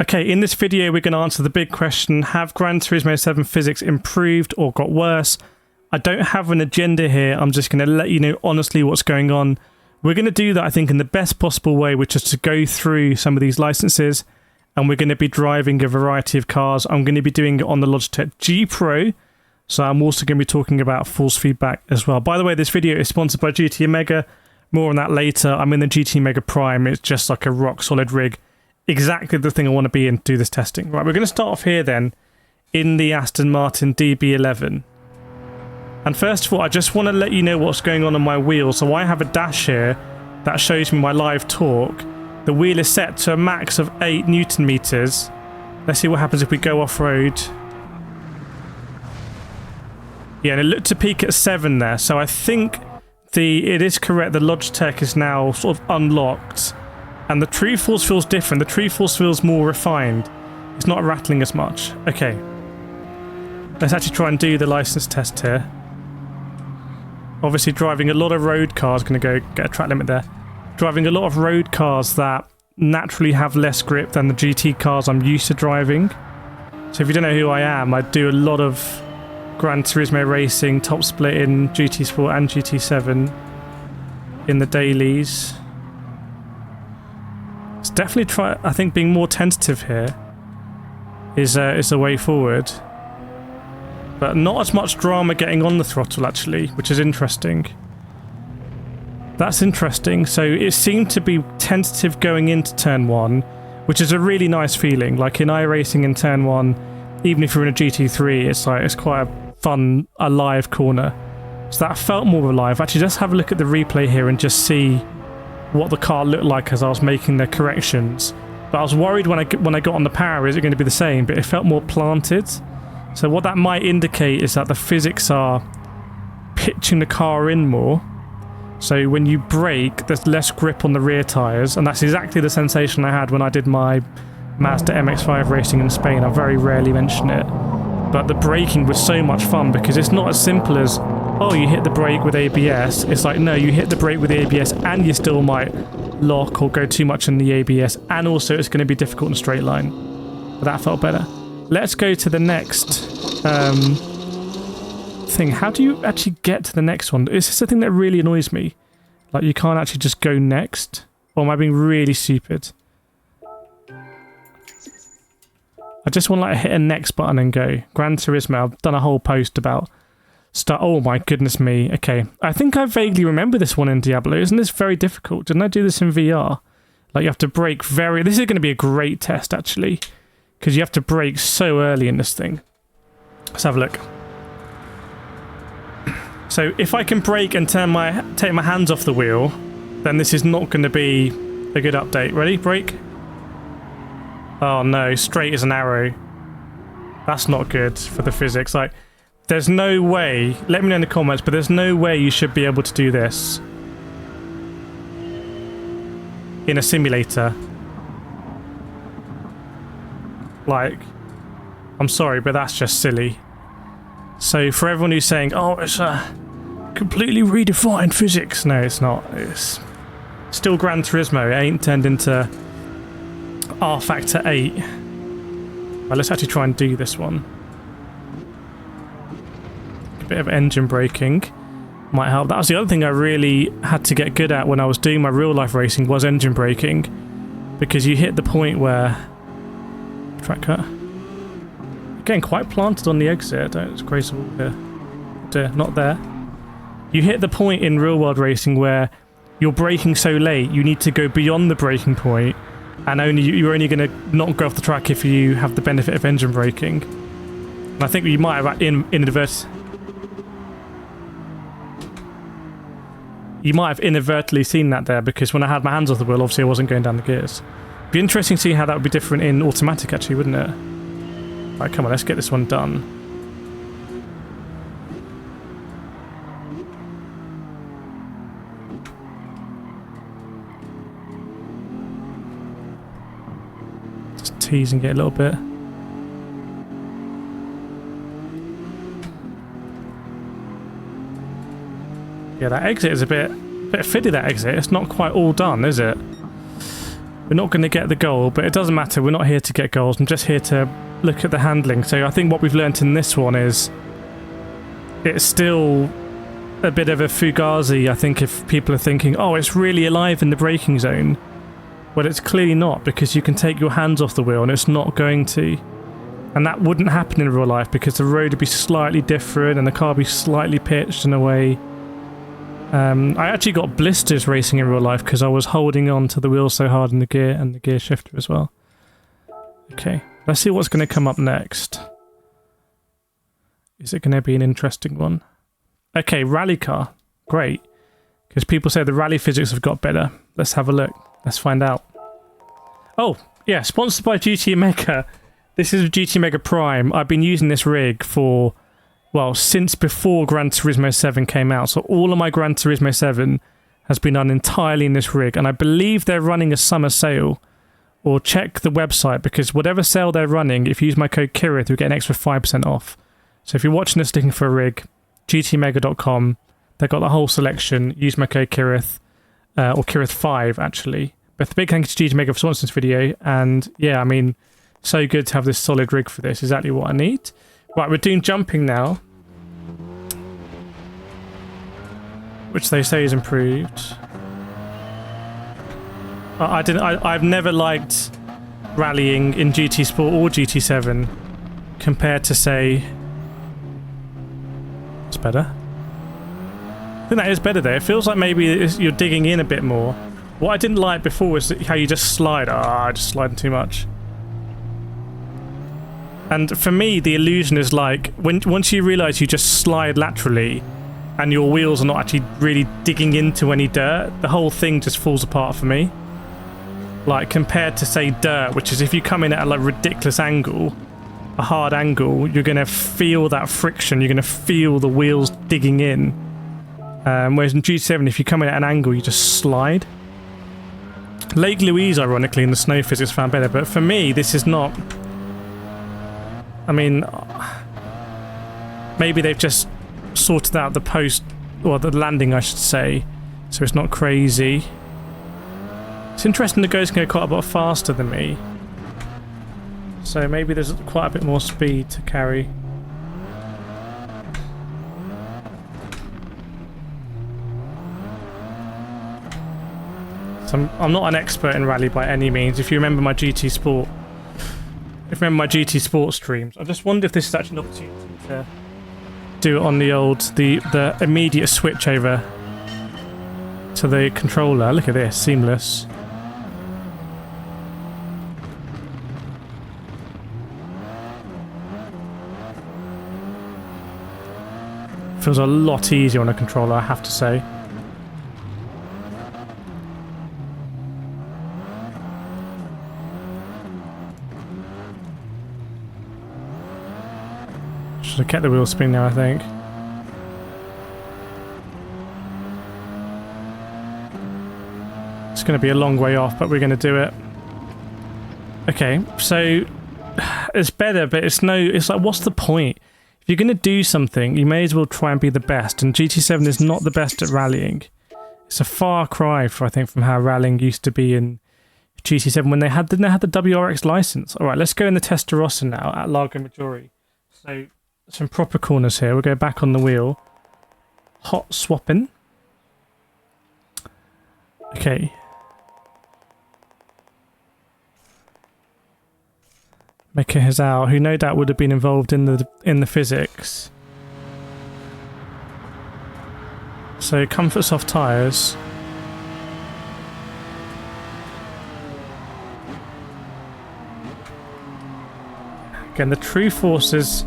Okay, in this video we're going to answer the big question, have Gran Turismo 7 physics improved or got worse? I don't have an agenda here, I'm just going to let you know honestly what's going on. We're going to do that I think in the best possible way, which is to go through some of these licenses, and we're going to be driving a variety of cars. I'm going to be doing it on the Logitech G Pro, so I'm also going to be talking about force feedback as well. By the way, this video is sponsored by GT Omega, more on that later. I'm in the GT Omega Prime, it's just like a rock solid rig. Exactly the thing I want to be in to do this testing. Right, we're going to start off here then in the Aston Martin DB11. And first of all, I just want to let you know what's going on my wheel. So I have a dash here that shows me my live torque. The wheel is set to a max of 8 Newton meters. Let's see what happens if we go off-road. Yeah, and it looked to peak at 7 there. So I think it is correct. The Logitech is now sort of unlocked. And the true force feels different. The true force feels more refined. It's not rattling as much. Okay. Let's actually try and do the license test here. Obviously driving a lot of road cars. Going to go get a track limit there. Driving a lot of road cars that naturally have less grip than the GT cars I'm used to driving. So if you don't know who I am, I do a lot of Gran Turismo racing, top split in GT Sport and GT7 in the dailies. It's definitely I think being more tentative here is the way forward. But not as much drama getting on the throttle actually, which is interesting. That's interesting. So it seemed to be tentative going into turn 1, which is a really nice feeling. Like in iRacing in turn 1, even if you're in a GT3, it's quite a fun, alive corner. So that felt more alive. Actually, let's have a look at the replay here and just see what the car looked like as I was making the corrections. But I was worried when I got on the power, is it going to be the same? But it felt more planted. So what that might indicate is that the physics are pitching the car in more. So when you brake, there's less grip on the rear tyres, and that's exactly the sensation I had when I did my Mazda MX-5 racing in Spain. I very rarely mention it. But the braking was so much fun because it's not as simple as, oh, you hit the brake with ABS. It's like, no, you hit the brake with ABS and you still might lock or go too much in the ABS, and also it's going to be difficult in a straight line. But that felt better. Let's go to the next thing. How do you actually get to the next one? Is this the thing that really annoys me? Like, you can't actually just go next? Or am I being really stupid? I just want to like hit a next button and go. Gran Turismo, I've done a whole post about stuff. Oh my goodness me. Okay. I think I vaguely remember this one in Diablo. Isn't this very difficult? Didn't I do this in VR? Like, you have to brake very... This is going to be a great test, actually. Because you have to brake so early in this thing. Let's have a look. So if I can brake and take my hands off the wheel, then this is not going to be a good update. Ready? Brake. Oh no, straight as an arrow. That's not good for the physics. Like, there's no way, let me know in the comments, but there's no way you should be able to do this in a simulator. Like, I'm sorry, but that's just silly. So for everyone who's saying, oh, it's a completely redefined physics. No, it's not. It's still Gran Turismo. It ain't turned into R Factor 8. Well, let's actually try and do this one. A bit of engine braking might help. That was the other thing I really had to get good at when I was doing my real life racing, was engine braking. Because you hit the point where... Track cut. Again, quite planted on the exit. It's graceful here. Not there. You hit the point in real world racing where you're braking so late, you need to go beyond the braking point, and you're only going to not go off the track if you have the benefit of engine braking. And I think you might have inadvertently seen that there, because when I had my hands off the wheel, obviously I wasn't going down the gears. It'd be interesting to see how that would be different in automatic, actually, wouldn't it? Right, come on, let's get this one done. Just teasing it a little bit. Yeah, that exit is a bit fiddly, that exit. It's not quite all done, is it? We're not going to get the goal, but it doesn't matter. We're not here to get goals. I'm just here to look at the handling. So I think what we've learnt in this one is it's still a bit of a fugazi. I think if people are thinking, oh, it's really alive in the braking zone. Well, it's clearly not, because you can take your hands off the wheel and it's not going to. And that wouldn't happen in real life because the road would be slightly different and the car would be slightly pitched in a way. I actually got blisters racing in real life because I was holding on to the wheel so hard in the gear and the gear shifter as well. Okay, let's see what's going to come up next. Is it going to be an interesting one? Okay, rally car. Great. Because people say the rally physics have got better. Let's have a look. Let's find out. Oh, yeah, sponsored by GT Mega. This is GT Mega Prime. I've been using this rig for, well, since before Gran Turismo 7 came out. So all of my Gran Turismo 7 has been done entirely in this rig. And I believe they're running a summer sale. Or check the website, because whatever sale they're running, if you use my code Kireth, you'll get an extra 5% off. So if you're watching this looking for a rig, gtmega.com, they've got the whole selection. Use my code Kireth, or Kireth5 actually. But the big thank you to GT Mega for sponsoring this video. And yeah, I mean, so good to have this solid rig for this. Exactly what I need. Right, we're doing jumping now, which they say is improved. I've never liked rallying in GT Sport or GT7 compared to, say, it's better. I think that is better there. It feels like maybe you're digging in a bit more. What I didn't like before was how you just slide. I just sliding too much. And for me, the illusion is like, once you realise you just slide laterally and your wheels are not actually really digging into any dirt, the whole thing just falls apart for me. Like, compared to, say, dirt, which is if you come in at a like ridiculous angle, a hard angle, you're going to feel that friction, you're going to feel the wheels digging in. Whereas in GT7, if you come in at an angle, you just slide. Lake Louise, ironically, in the snow physics found better, but for me, this is not... I mean, maybe they've just sorted out the post, or the landing, I should say, so it's not crazy. It's interesting the Ghost can go quite a lot faster than me. So maybe there's quite a bit more speed to carry. So I'm not an expert in rally by any means. If you remember my GT Sport, streams, I just wonder if this is actually an opportunity to do it on the old, the immediate switch over to the controller. Look at this, seamless. Feels a lot easier on a controller, I have to say. Should have kept the wheel spin now, I think. It's going to be a long way off, but we're going to do it. Okay, so it's better, but it's like, what's the point? If you're going to do something, you may as well try and be the best, and GT7 is not the best at rallying. It's a far cry, I think, from how rallying used to be in GT7 when didn't they have the WRX license? Alright, let's go in the Testarossa now at Lago Maggiore. So, some proper corners here. We'll go back on the wheel. Hot swapping. Okay. Mika Hazal, who no doubt would have been involved in the physics. So comfort soft tyres. Again, the true force is...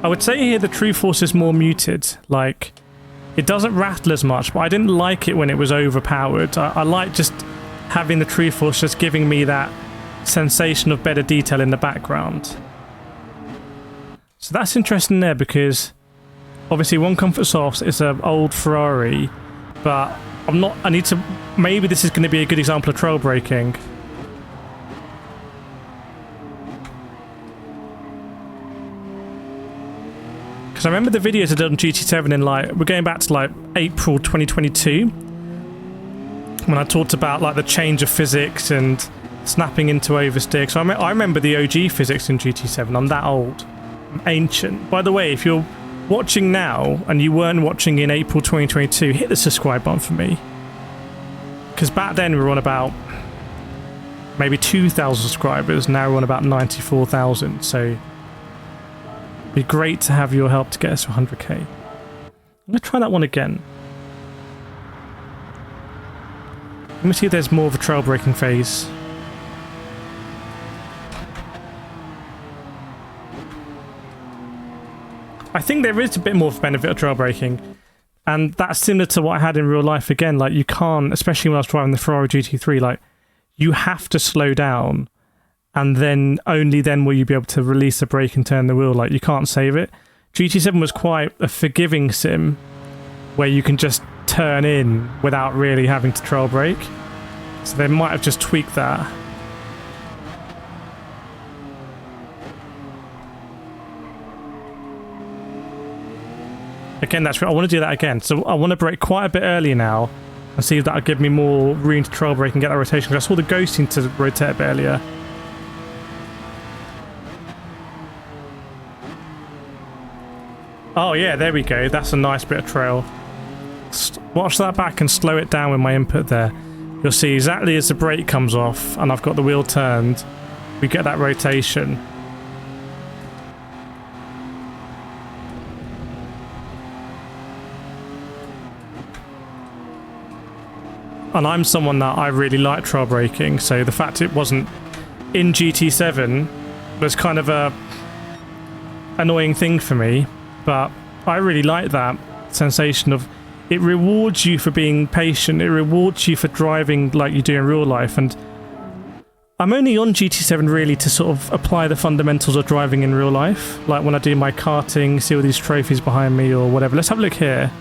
I would say here the true force is more muted. Like, it doesn't rattle as much, but I didn't like it when it was overpowered. I like just having the true force just giving me that sensation of better detail in the background. So that's interesting there, because obviously one comfort soft is an old Ferrari, but maybe this is going to be a good example of trail braking. Because I remember the videos I did on GT7 in we're going back to April 2022, when I talked about the change of physics and snapping into oversteer. So I remember the OG physics in GT7. I'm that old. I'm ancient. By the way, if you're watching now and you weren't watching in April 2022, hit the subscribe button for me. Because back then we were on about maybe 2,000 subscribers. Now we're on about 94,000. So it'd be great to have your help to get us to 100k. I'm going to try that one again. Let me see if there's more of a trail braking phase. I think there is a bit more of a benefit of trail braking, and that's similar to what I had in real life again. Like, you can't, especially when I was driving the Ferrari GT3, like, you have to slow down, and then only then will you be able to release the brake and turn the wheel. Like, you can't save it. GT7 was quite a forgiving sim, where you can just turn in without really having to trail brake. So they might have just tweaked that. Again, that's right. I want to do that again. So I want to brake quite a bit earlier now and see if that'll give me more room to trail brake and get that rotation. Because I saw the Ghost seem to rotate a bit earlier. Oh yeah, there we go. That's a nice bit of trail. Watch that back and slow it down with my input there. You'll see exactly as the brake comes off and I've got the wheel turned, we get that rotation. And I'm someone that I really like trail braking, so the fact it wasn't in GT7 was kind of a annoying thing for me, but I really like that sensation of it rewards you for being patient, it rewards you for driving like you do in real life, and I'm only on GT7 really to sort of apply the fundamentals of driving in real life, like when I do my karting, see all these trophies behind me or whatever. Let's have a look here.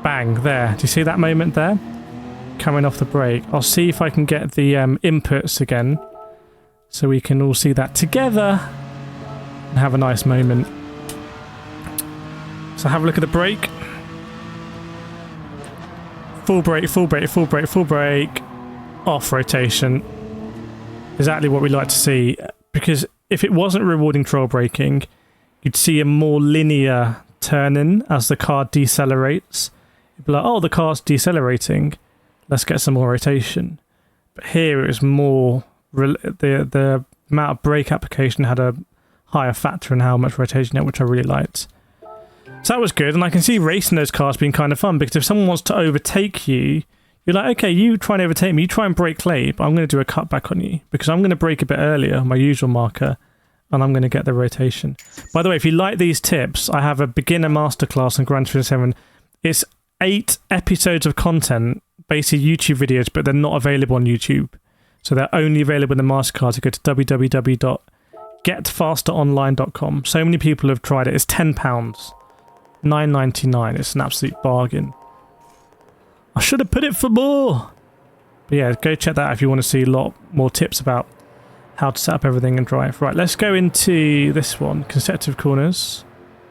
Bang, there. Do you see that moment there? Coming off the brake. I'll see if I can get the inputs again so we can all see that together and have a nice moment. So have a look at the brake. Full brake, full brake, full brake, full brake. Off rotation. Exactly what we like to see. Because if it wasn't rewarding trail braking, you'd see a more linear turn-in as the car decelerates. You'd be like, oh, the car's decelerating. Let's get some more rotation. But here it was more... The amount of brake application had a higher factor in how much rotation it had, which I really liked. So that was good, and I can see racing those cars being kind of fun, because if someone wants to overtake you, you're like, okay, you try and overtake me, you try and brake late, but I'm going to do a cutback on you, because I'm going to brake a bit earlier, my usual marker, and I'm going to get the rotation. By the way, if you like these tips, I have a beginner masterclass on Gran Turismo 7. It's 8 episodes of content, basically YouTube videos, but they're not available on YouTube. So they're only available in the masterclass. You go to www.getfasteronline.com. So many people have tried it. It's £10. $9.99. It's an absolute bargain. I should have put it for more. But yeah, go check that out if you want to see a lot more tips about how to set up everything and drive. Right, let's go into this one. Consecutive corners.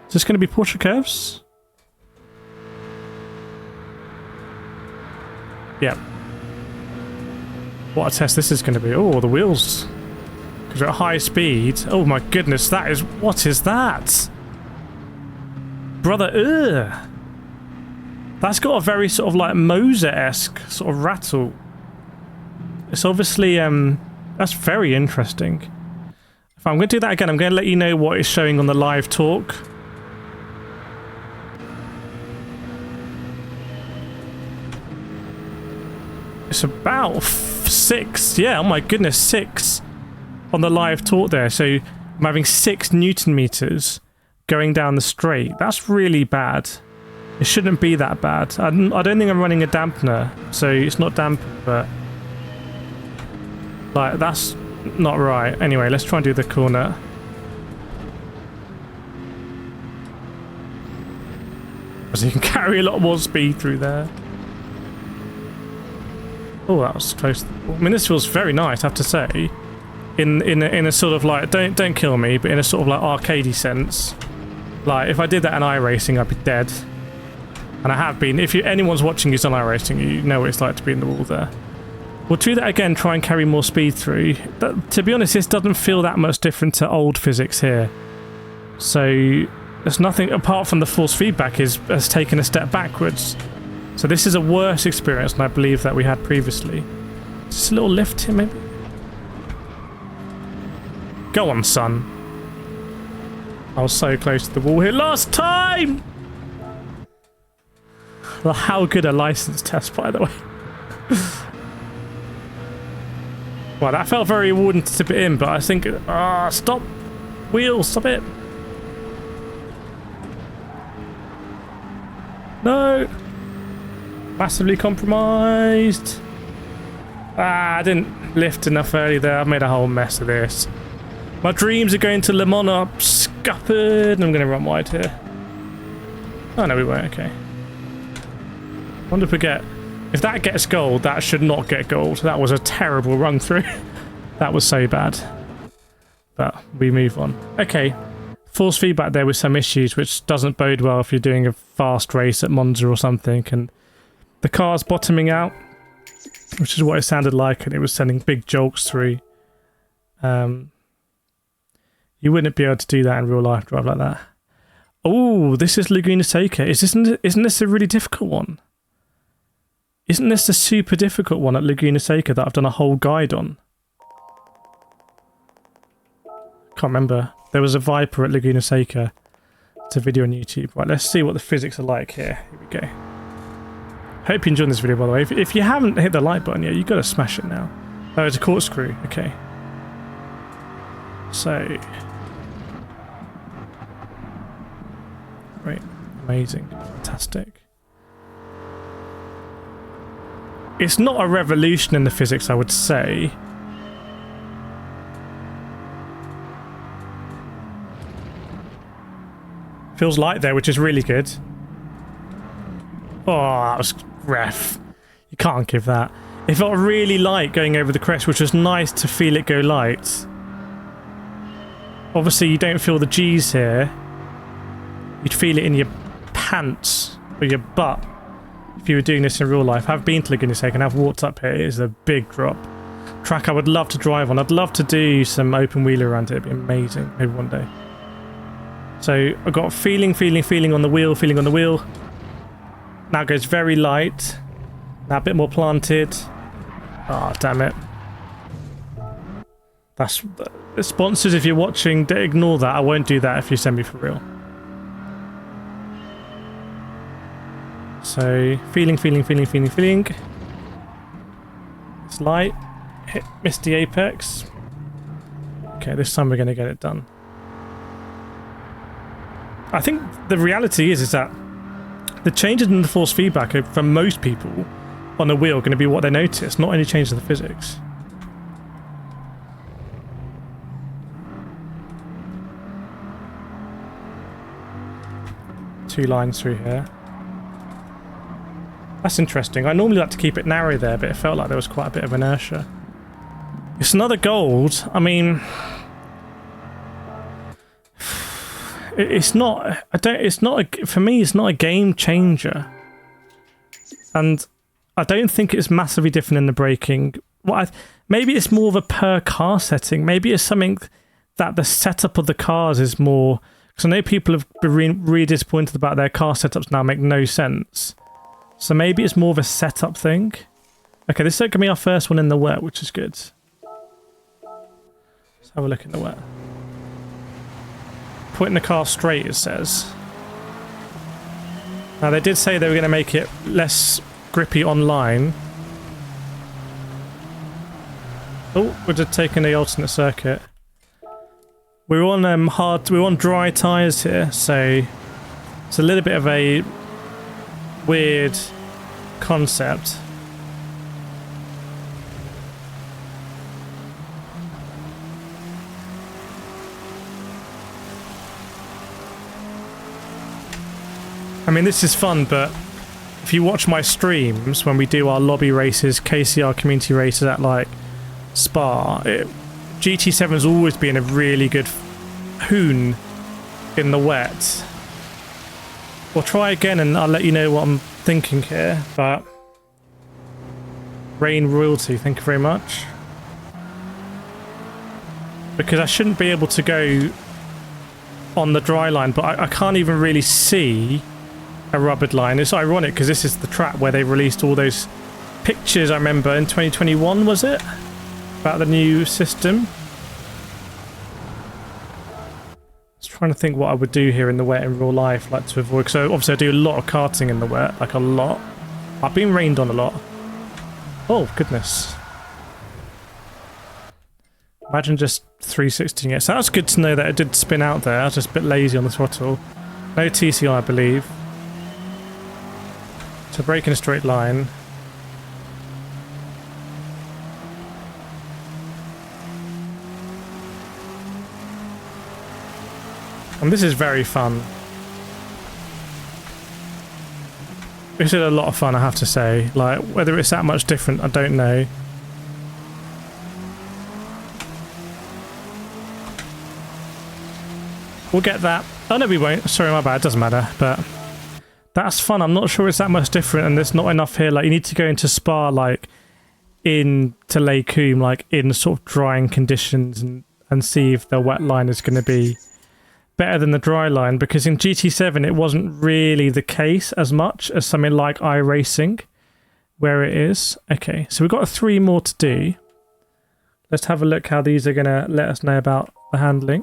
Is this going to be portrait curves? Yeah. What a test this is going to be. Oh, the wheels. Because we're at high speed. Oh my goodness, that is... What is that? Brother, ugh. That's got a very sort of like Moser-esque sort of rattle. It's obviously... That's very interesting. If I'm going to do that again, I'm going to let you know what is showing on the live talk. It's about 6. Yeah, oh my goodness, 6 on the live talk there. So I'm having 6 Newton meters going down the straight. That's really bad. It shouldn't be that bad. I don't think I'm running a dampener, so it's not dampened, but like that's not right. Anyway, let's try and do the corner. So you can carry a lot more speed through there. Oh, that was close. I mean, this feels very nice, I have to say. In a sort of like, don't kill me, but in a sort of like arcadey sense. Like, if I did that in iRacing, I'd be dead. And I have been. If anyone's watching who's on iRacing, you know what it's like to be in the wall there. We'll do that again, try and carry more speed through. But, to be honest, this doesn't feel that much different to old physics here. So there's nothing, apart from the force feedback has taken a step backwards. So this is a worse experience than I believe that we had previously. Just a little lift here, maybe? Go on, son. I was so close to the wall here last time! Well, how good a license test, by the way. Well, that felt very rewarding to tip it in, but I think... stop! Wheel, stop it! No! Massively compromised. I didn't lift enough early there. I've made a whole mess of this. My dreams are going to Le Mans up scuppered. I'm going to run wide here. Oh, no, we won't. Okay. Wonder if we get... If that gets gold, that should not get gold. That was a terrible run through. That was so bad. But we move on. Okay. Force feedback there with some issues, which doesn't bode well if you're doing a fast race at Monza or something. And the car's bottoming out, which is what it sounded like, and it was sending big jolts through. You wouldn't be able to do that in real life drive like that. Oh, this is Laguna Seca. Isn't this a really difficult one? Isn't this a super difficult one at Laguna Seca that I've done a whole guide on? Can't remember. There was a Viper at Laguna Seca. It's a video on YouTube. Right, let's see what the physics are like here. Here we go. Hope you enjoyed this video, by the way. If you haven't hit the like button yet, you've got to smash it now. Oh, it's a corkscrew. Okay. So... Great. Amazing. Fantastic. It's not a revolution in the physics, I would say. Feels light there, which is really good. Oh, that was ref. You can't give that. It felt really light going over the crest, which was nice to feel it go light. Obviously, you don't feel the G's here. You'd feel it in your pants or your butt if you were doing this in real life. I've been to Laguna Seca and I've walked up here. It is a big drop. Track I would love to drive on. I'd love to do some open wheeler around it. It'd be amazing. Maybe one day. So I've got feeling on the wheel. Now it goes very light. Now a bit more planted. Ah, oh, damn it. That's the sponsors, if you're watching, don't ignore that. I won't do that if you send me for real. So feeling. It's light. Missed the apex. Okay, this time we're going to get it done. I think the reality is that the changes in the force feedback are, for most people on the wheel, going to be what they notice, not any change in the physics. Two lines through here. That's interesting. I normally like to keep it narrow there, but it felt like there was quite a bit of inertia. It's another gold. I mean... It's not... for me, it's not a game changer. And I don't think it's massively different in the braking. Maybe it's more of a per car setting. Maybe it's something that the setup of the cars is more... Because I know people have been really disappointed about their car setups now make no sense. So maybe it's more of a setup thing. Okay, this is going to be our first one in the wet, which is good. Let's have a look in the wet. Putting the car straight, it says. Now, they did say they were going to make it less grippy online. Oh, we're just taking the alternate circuit. We're on we're on dry tyres here, so it's a little bit of a weird concept. I mean, this is fun, but if you watch my streams when we do our lobby races, KCR community races at like Spa, GT7's always been a really good hoon in the wet. We'll try again and I'll let you know what I'm thinking here, but... Rain royalty, thank you very much. Because I shouldn't be able to go on the dry line, but I can't even really see a rubbered line. It's ironic because this is the track where they released all those pictures, I remember, in 2021, was it? About the new system. Trying to think what I would do here in the wet in real life, like to avoid, so obviously I do a lot of karting in the wet, like a lot. I've been rained on a lot. Oh goodness. Imagine just 360ing it. So that's good to know that it did spin out there. I was just a bit lazy on the throttle. No TCI, I believe. So brake in a straight line. And this is very fun. This is a lot of fun, I have to say. Like, whether it's that much different, I don't know. We'll get that. Oh no, we won't. Sorry, my bad. It doesn't matter. But that's fun. I'm not sure it's that much different, and there's not enough here. Like, you need to go into Spa, like, into Lake Coombe, like, in sort of drying conditions and see if the wet line is going to be better than the dry line, because in GT7 it wasn't really the case as much as something like iRacing, where it is. Okay, so we've got 3 more to do. Let's have a look how these are going to let us know about the handling.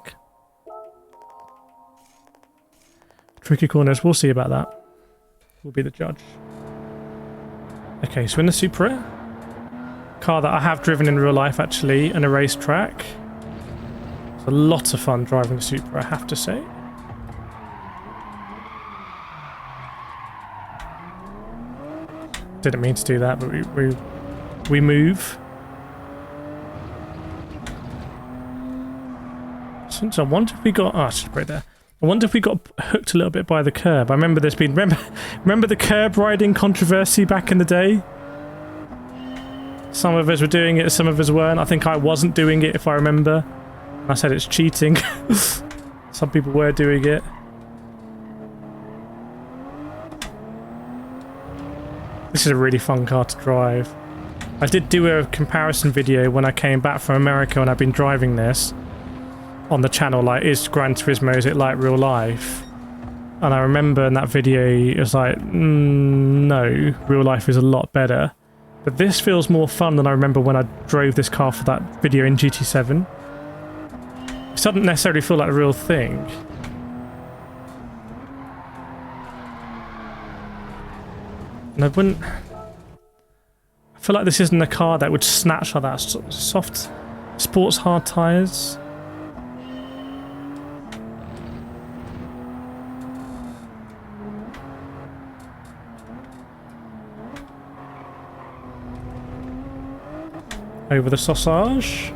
Tricky corners, we'll see about that. We'll be the judge. Okay, so in the Supra, car that I have driven in real life actually, and a racetrack. A lot of fun driving the Supra, I have to say. Didn't mean to do that, but we move. Since I wonder if we got... Oh, I should break there. I wonder if we got hooked a little bit by the curb. I remember there's been... Remember the curb riding controversy back in the day? Some of us were doing it, some of us weren't. I think I wasn't doing it, if I remember. I said it's cheating. Some people were doing it. This is a really fun car to drive. I did do a comparison video when I came back from America and I've been driving this on the channel, like, is Gran Turismo, is it like real life? And I remember in that video it was like, no, real life is a lot better. But this feels more fun than I remember when I drove this car for that video in GT7. It doesn't necessarily feel like a real thing. And I wouldn't... I feel like this isn't a car that would snatch like that. Soft sports hard tyres. Over the sausage.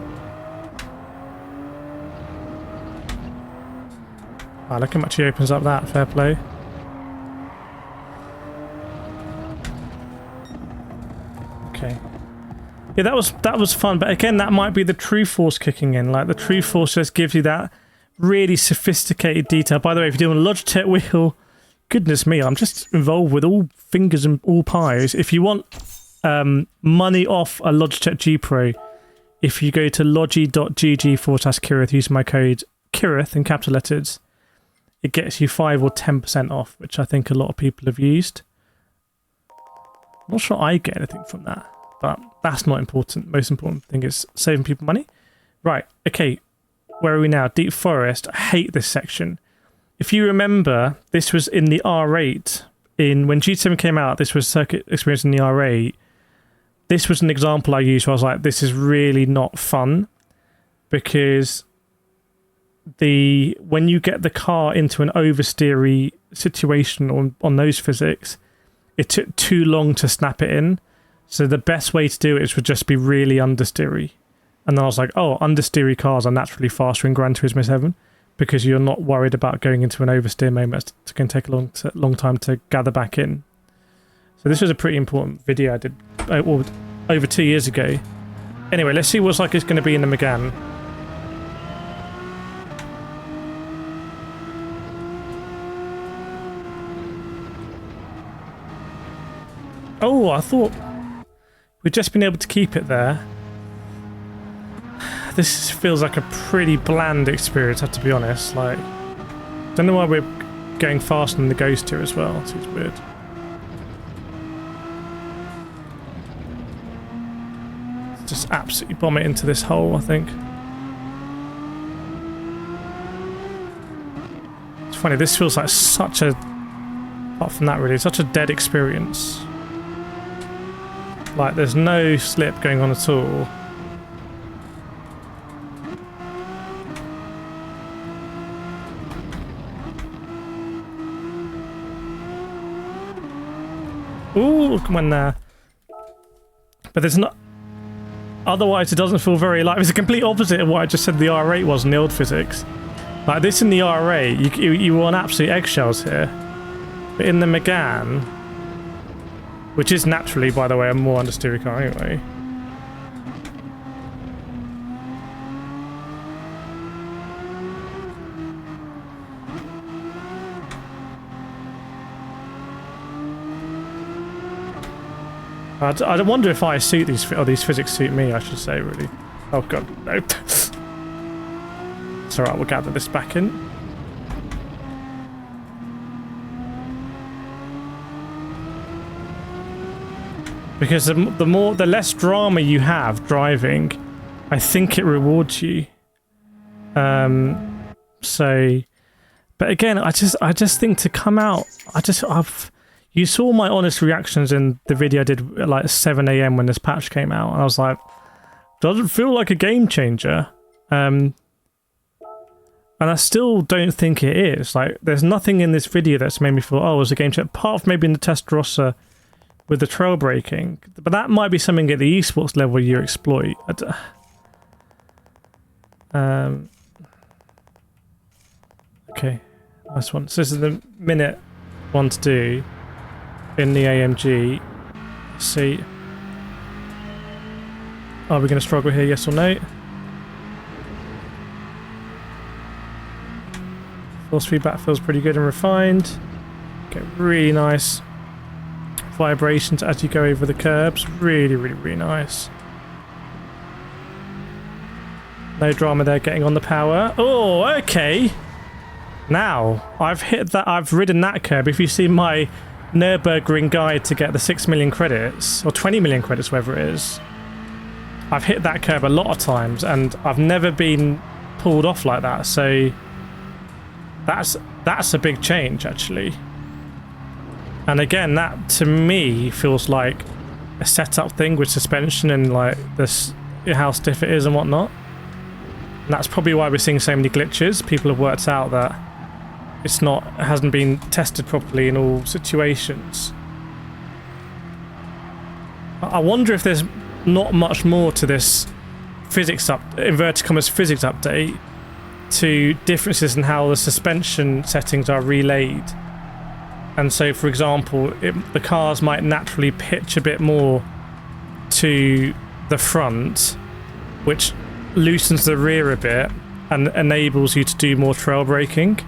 Ah, look how much he opens up that. Fair play. Okay. Yeah, that was fun, but again, that might be the True Force kicking in. Like, the True Force just gives you that really sophisticated detail. By the way, if you're doing a Logitech wheel, goodness me, I'm just involved with all fingers and all pies. If you want money off a Logitech G Pro, if you go to logi.gg/Kireth, use my code Kireth in capital letters, it gets you 5 or 10% off, which I think a lot of people have used. I'm not sure I get anything from that, but that's not important. Most important thing is saving people money. Right, okay, where are we now? Deep Forest. I hate this section. If you remember, this was in the R8. When GT7 came out, this was circuit experience in the R8. This was an example I used where I was like, this is really not fun, because when you get the car into an oversteery situation on those physics, it took too long to snap it in. So the best way to do it would just be really understeery. And then I was like, oh, understeery cars are naturally faster in Gran Turismo 7 because you're not worried about going into an oversteer moment. It's going to take a long time to gather back in. So this was a pretty important video I did over 2 years ago. Anyway, let's see what's like it's going to be in the Megane. Oh, I thought we'd just been able to keep it there. This feels like a pretty bland experience, I have to be honest. Like, don't know why we're going faster than the Ghost here as well. It seems weird. Let's just absolutely bomb it into this hole, I think. It's funny, this feels like such a... Apart from that, really, such a dead experience. Like, there's no slip going on at all. Ooh, come on there. But there's not... Otherwise, it doesn't feel very alive. It's the complete opposite of what I just said the R8 was in the old physics. Like, this in the R8, you were on absolute eggshells here. But in the Megane, which is naturally, by the way, a more understeer car anyway. I wonder if I suit these, or these physics suit me, I should say, really. Oh god, nope. It's alright, we'll gather this back in. Because the less drama you have driving, I think it rewards you. So, but again, I just think to come out, you saw my honest reactions in the video I did at like 7 AM when this patch came out, and I was like, doesn't feel like a game changer. And I still don't think it is. Like, there's nothing in this video that's made me feel, oh, it was a game changer, apart from maybe in the Testarossa with the trail braking. But that might be something at the esports level you exploit. Okay, nice one. So this is the minute one to do in the AMG. Let's see. Are we going to struggle here, yes or no? Force feedback feels pretty good and refined. Get really nice vibrations as you go over the curbs. Really, really, really nice. No drama there getting on the power. Oh, okay. Now, I've ridden that curb. If you see my Nürburgring guide to get the 6 million credits, or 20 million credits, whatever it is, I've hit that curb a lot of times, and I've never been pulled off like that, so that's a big change, actually. And again, that to me feels like a setup thing with suspension and like this, how stiff it is and whatnot. And that's probably why we're seeing so many glitches. People have worked out that it hasn't been tested properly in all situations. I wonder if there's not much more to this inverted commas physics update, to differences in how the suspension settings are relayed. And so, for example, the cars might naturally pitch a bit more to the front, which loosens the rear a bit and enables you to do more trail braking.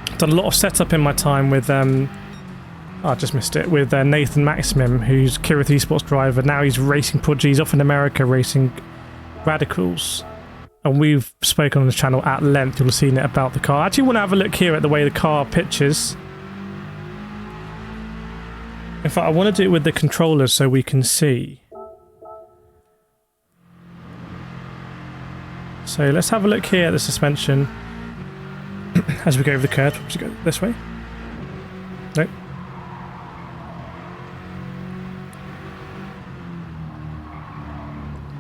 I've done a lot of setup in my time with I just missed it, with Nathan Maximum, who's Kireth esports driver. Now he's racing Prodigy. He's off in America racing Radicals. And we've spoken on the channel at length. You'll have seen it about the car. I actually want to have a look here at the way the car pitches. In fact, I want to do it with the controllers so we can see. So let's have a look here at the suspension as we go over the curve. Should we go this way? Nope.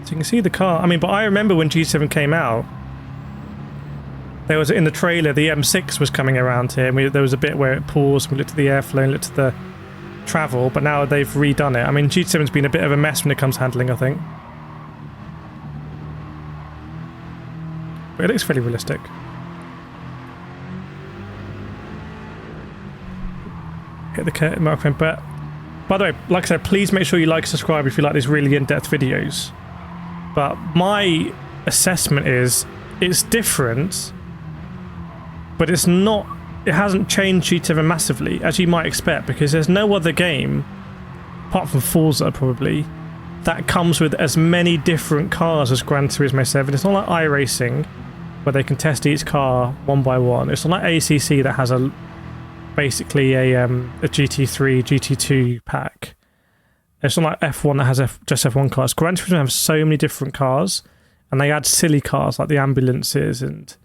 So you can see the car. I mean, but I remember when G7 came out, there was in the trailer, the M6 was coming around here, and there was a bit where it paused, we looked at the airflow and looked at the travel, but now they've redone it. I mean, G7's been a bit of a mess when it comes to handling, I think. But it looks fairly realistic. Hit the microphone, but by the way, like I said, please make sure you like and subscribe if you like these really in-depth videos. But my assessment is, it's different, but it hasn't changed G7 massively, as you might expect, because there's no other game apart from Forza probably, that comes with as many different cars as Gran Turismo 7. It's not like iRacing, where they can test each car one by one. It's not like ACC that has basically a GT3, GT2 pack. It's not like F1 that has just F1 cars. Gran Turismo have so many different cars, and they add silly cars like the ambulances and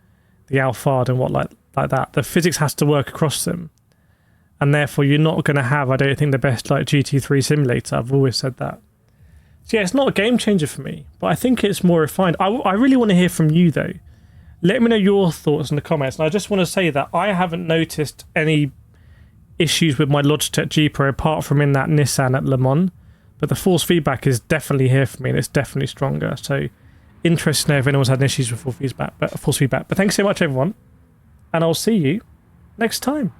the Alphard and what like that. The physics has to work across them, and therefore you're not going to have, I don't think, the best like GT3 simulator. I've always said that. So yeah, it's not a game changer for me, but I think it's more refined. I really want to hear from you though. Let me know your thoughts in the comments. And I just want to say that I haven't noticed any issues with my Logitech G Pro apart from in that Nissan at Le Mans. But the force feedback is definitely here for me, and it's definitely stronger. So interested to know if anyone's had issues with force feedback. But thanks so much, everyone. And I'll see you next time.